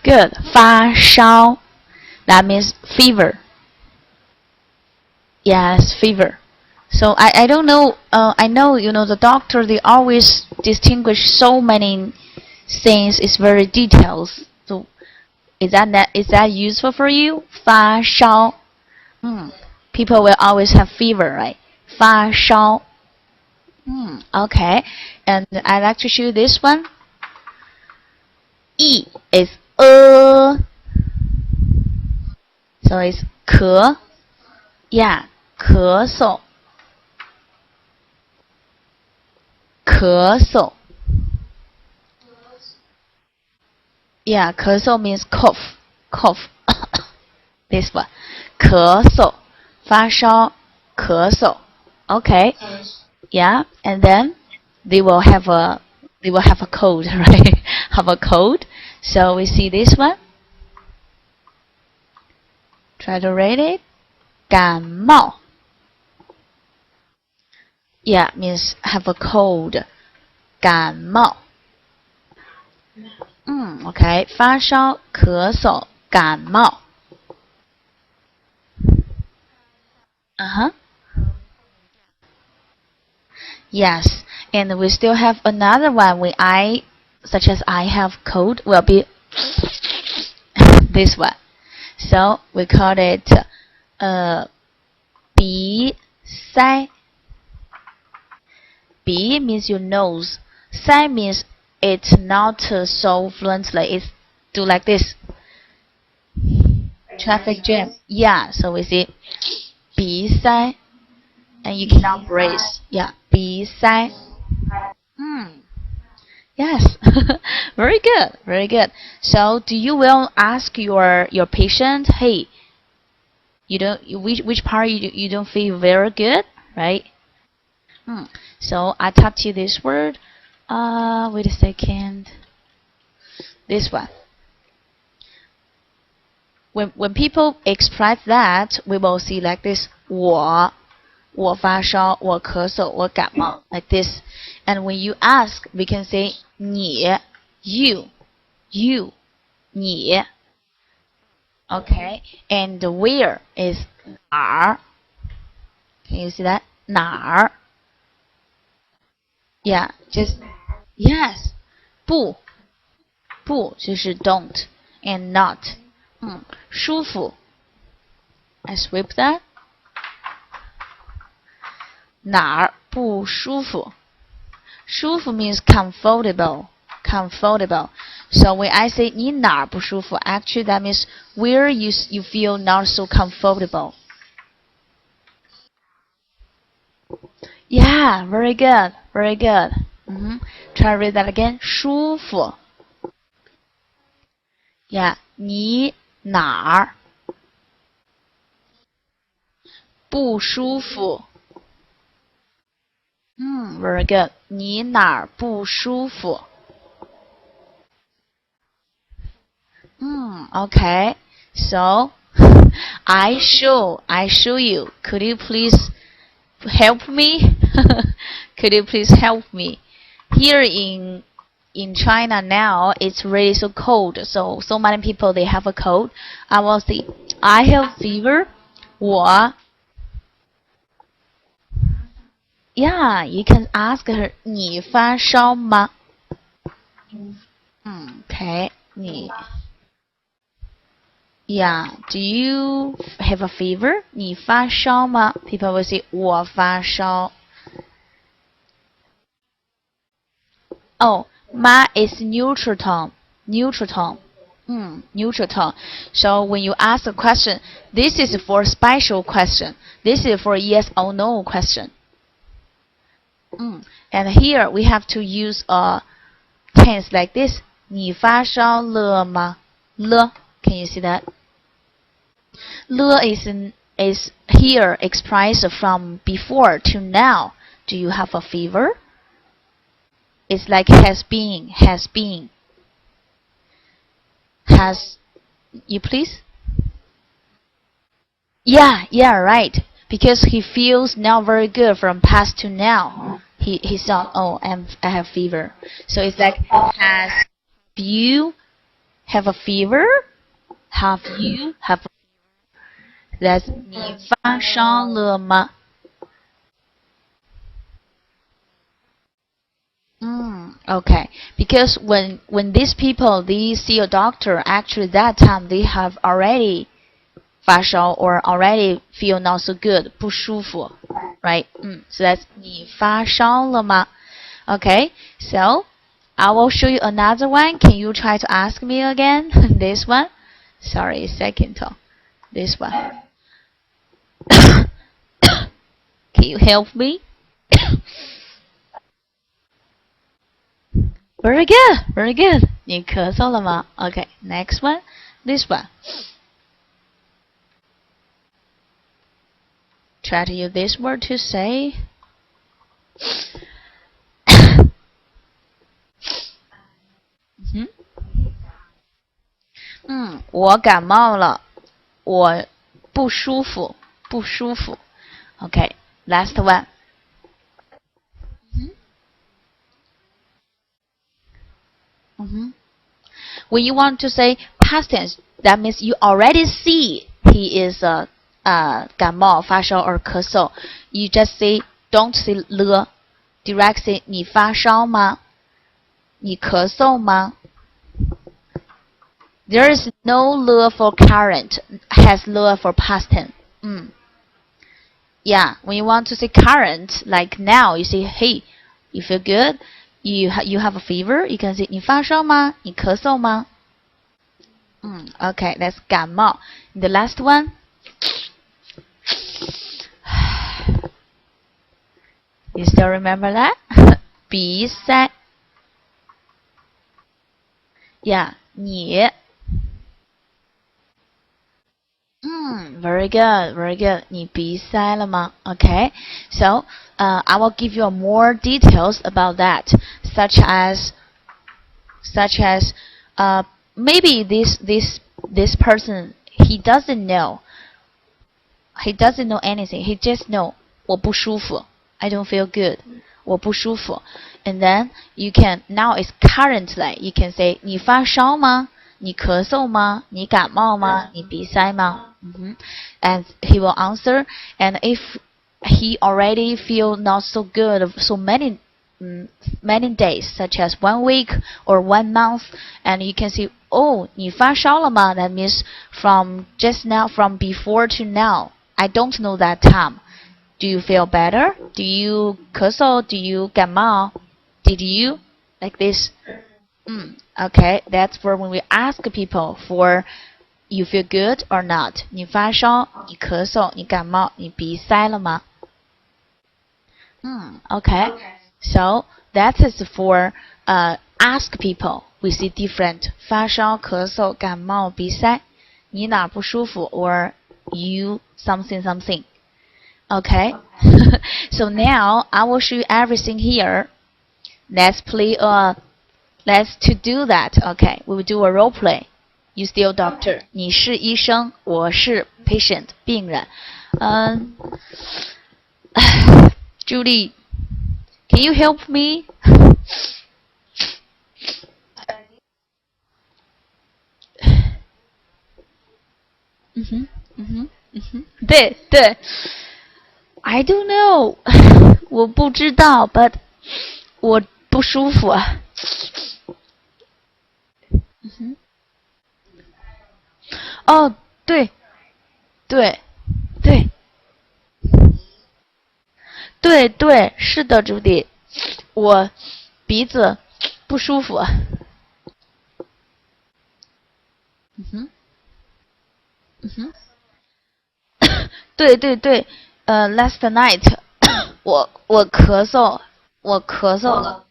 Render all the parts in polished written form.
Good. 发烧. That means fever. Yes, fever. So I don't know. I know the doctor. They always distinguish so many things. It's very details. So is that useful for you? 发烧. People will always have fever, right? 发烧. Okay. And I'd like to show you this one. E is so it's 咳. Yeah, 咳嗽. 咳嗽. Yeah, 咳嗽 means cough. This one. 咳嗽. 发烧. 咳嗽. Okay. Yeah, and then they will have a cold, right? Have a cold. So we see this one. Try to read it. 感冒. Yeah, means have a cold. 感冒. Okay. 发烧, 咳嗽, 感冒. Yes, and we still have another one. Such as I have cold, will be this one. So we call it 鼻塞. 鼻 means your nose. 塞 means it's not so fluently. It's do like this. Traffic jam. Yeah, so we see 鼻塞. And you cannot breathe. Yeah, 鼻塞. Yes, very good, very good. So, do you will ask your patient, hey, which part you don't feel very good, right? So I taught you this word. Wait a second. This one. When people express that, we will see like this. 我发烧, 我咳嗽, 我感冒, like this. And when you ask, we can say 你, you, 你. Okay. And where is 哪儿? Can you see that? 哪儿? Yeah, just yes. 不就是 don't and not. 舒服. I sweep that. 哪儿不舒服? 舒服 means comfortable. So when I say 你哪儿不舒服, actually that means where you feel not so comfortable. Yeah, very good. Try to read that again. 舒服. Yeah, 你哪儿不舒服? Very good. 你哪儿不舒服? Okay. So I show you. Could you please help me? Could you please help me? Here in China now, it's really so cold. So many people they have a cold. I will say I have fever. 我 Yeah, you can ask her 你发烧吗? Okay, 你 Yeah, do you have a fever? 你发烧吗? People will say 我发烧. Oh, 吗 is neutral tone. Neutral tone. So when you ask a question, this is for special question. This is for yes or no question. And here we have to use a tense like this. 你发烧了吗? Le. Can you see that? Le is here expressed from before to now. Do you have a fever? It's like has been. Has you please? Yeah, right. Because he feels now very good from past to now. He thought, oh, I have fever. So it's like has you have a fever? Have you have that's 你发烧了吗? Okay. Because when these people they see a doctor, actually that time they have already 发烧 or already feel not so good, 不舒服, right? So that's 你发烧了吗? Okay. So I will show you another one. Can you try to ask me again? This one. Sorry, second. This one. Can you help me? Very good, very good. 你咳嗽了吗? Okay, next one. This one. Try to use this word to say. 我感冒了，我不舒服，不舒服。Okay, last one. When you want to say past tense, that means you already see he is 感冒、发烧 or 咳嗽. You just say don't say 了 direct say 你发烧吗？你咳嗽吗？ There is no 了 for current, has 了 for past tense. Yeah, when you want to say current, like now, you say hey, you feel good, you have a fever, you can say 你发烧吗？你咳嗽吗？ Okay, that's 感冒. The last one. You still remember that? bísāi. Yeah, 你. Very good, very good. 你鼻塞了吗? Okay, so I will give you more details about that, such as maybe this person he doesn't know anything. He just know 我不舒服. I don't feel good. 我不舒服. And then you can now it's currently you can say 你发烧吗？你咳嗽吗？你感冒吗？你鼻塞吗？And he will answer. And if he already feel not so good so many days, such as 1 week or 1 month, and you can see, oh, 你发烧了吗? That means from just now, from before to now. I don't know that time. Do you feel better? Do you 咳嗽? Do you 感冒? Did you? Like this. Okay, that's for when we ask people for you feel good or not. 你发烧? 你咳嗽? 你感冒? 你鼻塞了吗? Okay. So that is for ask people. We see different 发烧、咳嗽、感冒、鼻塞。你哪儿不舒服 or you something something. Okay. So now I will show you everything here. Let's play let's to do that. Okay, we will do a role play. You still doctor. 你是医生，我是 patient 病人。Julie, can you help me? 对对 I don't know. 我不知道 but 我不舒服啊。哦，对对对对对，是的，朱迪，我鼻子不舒服。对对对，last night 我咳嗽，我咳嗽了。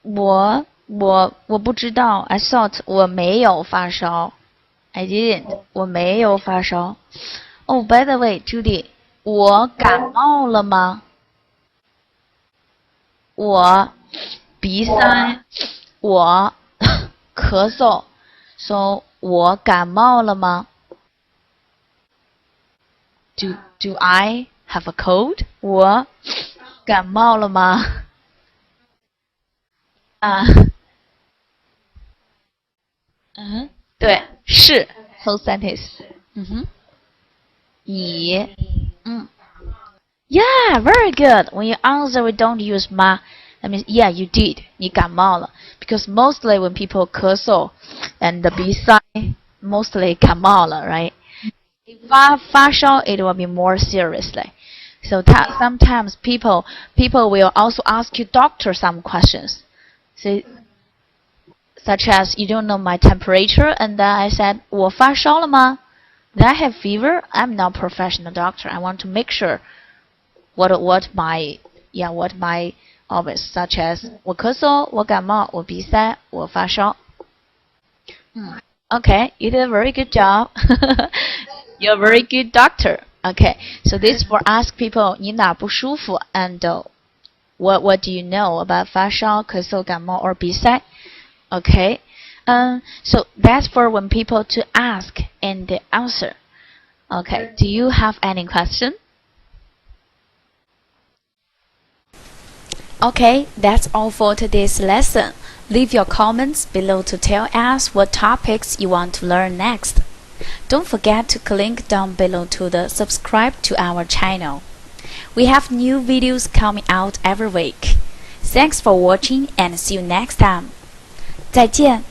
我不知道 I thought 我没有发烧 I didn't 我没有发烧。Oh, by the way, Judy, 我感冒了吗？我鼻塞，我咳嗽，so 我感冒了吗？Do I have a cold? 我感冒了吗？啊，嗯哼，对，是 whole sentence。嗯哼，你，嗯。Yeah, very good. When you answer, we don't use ma. That means yeah, you did. 你感冒了. Because mostly when people 咳嗽 and the bísāi, mostly 感冒了, right? If 发烧, it will be more seriously. So sometimes people will also ask you doctor some questions. So, such as you don't know my temperature, and then I said 我发烧了吗? Did I have fever? I'm not a professional doctor. I want to make sure what my obvious, such as 我咳嗽，我感冒，我鼻塞，我发烧。Okay, you did a very good job. You're a very good doctor. Okay, so this for ask people 你哪儿不舒服 and what do you know about 发烧、咳嗽、感冒 or 鼻塞? Okay, so that's for when people to ask and the answer. Okay, do you have any question? Okay, that's all for today's lesson. Leave your comments below to tell us what topics you want to learn next. Don't forget to click down below to subscribe to our channel. We have new videos coming out every week. Thanks for watching and see you next time. 再见。